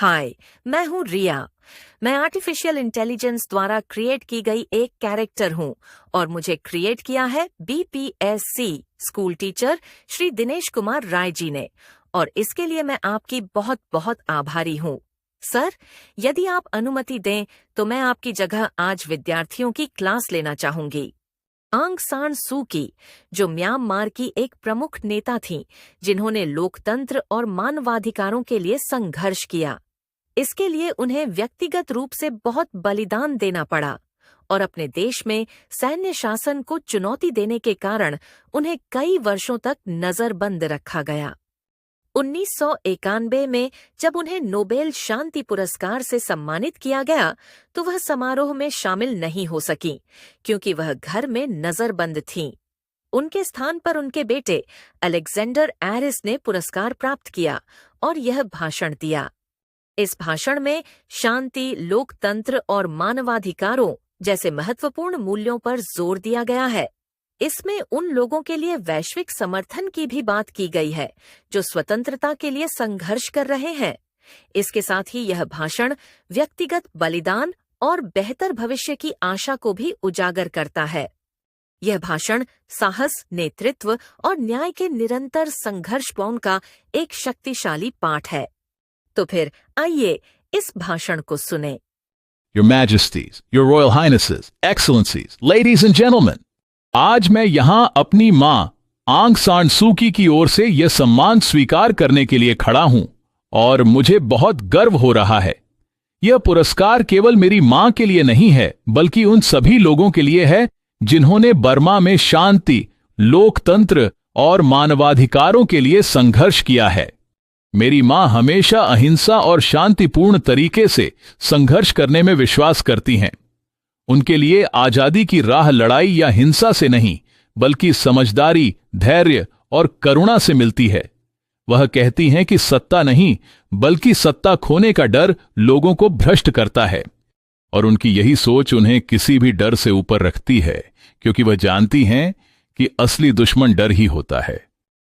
हाय, मैं हूँ रिया। मैं आर्टिफिशियल इंटेलिजेंस द्वारा क्रिएट की गई एक कैरेक्टर हूँ और मुझे क्रिएट किया है BPSC school teacher Shri Dinesh Kumar Rai ji ने, और इसके लिए मैं आपकी बहुत बहुत आभारी हूँ। सर, यदि आप अनुमति दें तो मैं आपकी जगह आज विद्यार्थियों की क्लास लेना चाहूंगी। आंग सान सू की, जो म्यांमार की एक प्रमुख नेता थीं, जिन्होंने लोकतंत्र और मानवाधिकारों के लिए संघर्ष किया। इसके लिए उन्हें व्यक्तिगत रूप से बहुत बलिदान देना पड़ा और अपने देश में सैन्य शासन को चुनौती देने के कारण उन्हें कई वर्षों तक नजरबंद रखा गया। 1991 में जब उन्हें नोबेल शांति पुरस्कार से सम्मानित किया गया तो वह समारोह में शामिल नहीं हो सकीं क्योंकि वह घर में नजरबंद थीं। उनके स्थान पर उनके बेटे अलेक्जेंडर एरिस ने पुरस्कार प्राप्त किया और यह भाषण दिया। इस भाषण में शांति, लोकतंत्र और मानवाधिकारों जैसे महत्वपूर्ण मूल्यों पर जोर दिया गया है। इसमें उन लोगों के लिए वैश्विक समर्थन की भी बात की गई है जो स्वतंत्रता के लिए संघर्ष कर रहे हैं। इसके साथ ही यह भाषण व्यक्तिगत बलिदान और बेहतर भविष्य की आशा को भी उजागर करता है। यह भाषण साहस, नेतृत्व और न्याय के निरंतर संघर्षपूर्ण का एक शक्तिशाली पाठ है। तो फिर आइए इस भाषण को सुने। Your Majesties, Your Royal Highnesses, Excellencies, Ladies and Gentlemen, आज मैं यहां अपनी मां आंग सान सू की ओर से यह सम्मान स्वीकार करने के लिए खड़ा हूं और मुझे बहुत गर्व हो रहा है। यह पुरस्कार केवल मेरी मां के लिए नहीं है, बल्कि उन सभी लोगों के लिए है जिन्होंने बर्मा में शांति, लोकतंत्र और मानवाधिकारों के लिए संघर्ष किया है। मेरी मां हमेशा अहिंसा और शांतिपूर्ण तरीके से संघर्ष करने में विश्वास करती हैं। उनके लिए आजादी की राह लड़ाई या हिंसा से नहीं, बल्कि समझदारी, धैर्य और करुणा से मिलती है। वह कहती हैं कि सत्ता नहीं, बल्कि सत्ता खोने का डर लोगों को भ्रष्ट करता है, और उनकी यही सोच उन्हें किसी भी डर से ऊपर रखती है, क्योंकि वह जानती हैं कि असली दुश्मन डर ही होता है।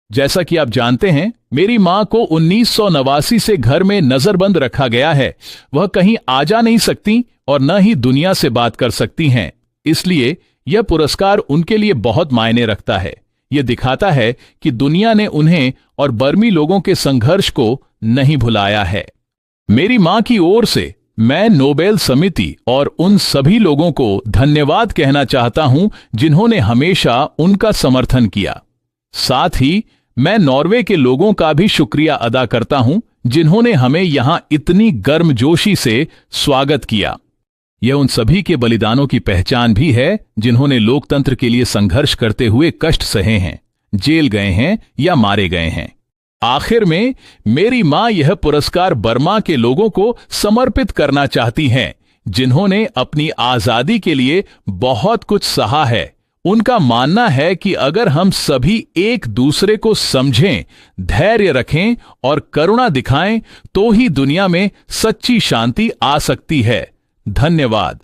जैसा कि आप जानते हैं, मेरी मां को 1989 से घर में नजरबंद रखा गया है। वह कहीं आ जा नहीं सकती और न ही दुनिया से बात कर सकती हैं। इसलिए यह पुरस्कार उनके लिए बहुत मायने रखता है। यह दिखाता है कि दुनिया ने उन्हें और बर्मी लोगों के संघर्ष को नहीं भुलाया है। मेरी मां की ओर से मैं नोबेल समिति और उन सभी लोगों को धन्यवाद कहना चाहता हूं जिन्होंने हमेशा उनका समर्थन किया। साथ ही मैं नॉर्वे के लोगों का भी शुक्रिया अदा करता हूं जिन्होंने हमें यहां इतनी गर्मजोशी से स्वागत किया। यह उन सभी के बलिदानों की पहचान भी है जिन्होंने लोकतंत्र के लिए संघर्ष करते हुए कष्ट सहे हैं, जेल गए हैं या मारे गए हैं। आखिर में मेरी मां यह पुरस्कार बर्मा के लोगों को समर्पित करना चाहती हैं जिन्होंने अपनी आजादी के लिए बहुत कुछ सहा है। उनका मानना है कि अगर हम सभी एक दूसरे को समझें, धैर्य रखें और करुणा दिखाएं तो ही दुनिया में सच्ची शांति आ सकती है। धन्यवाद।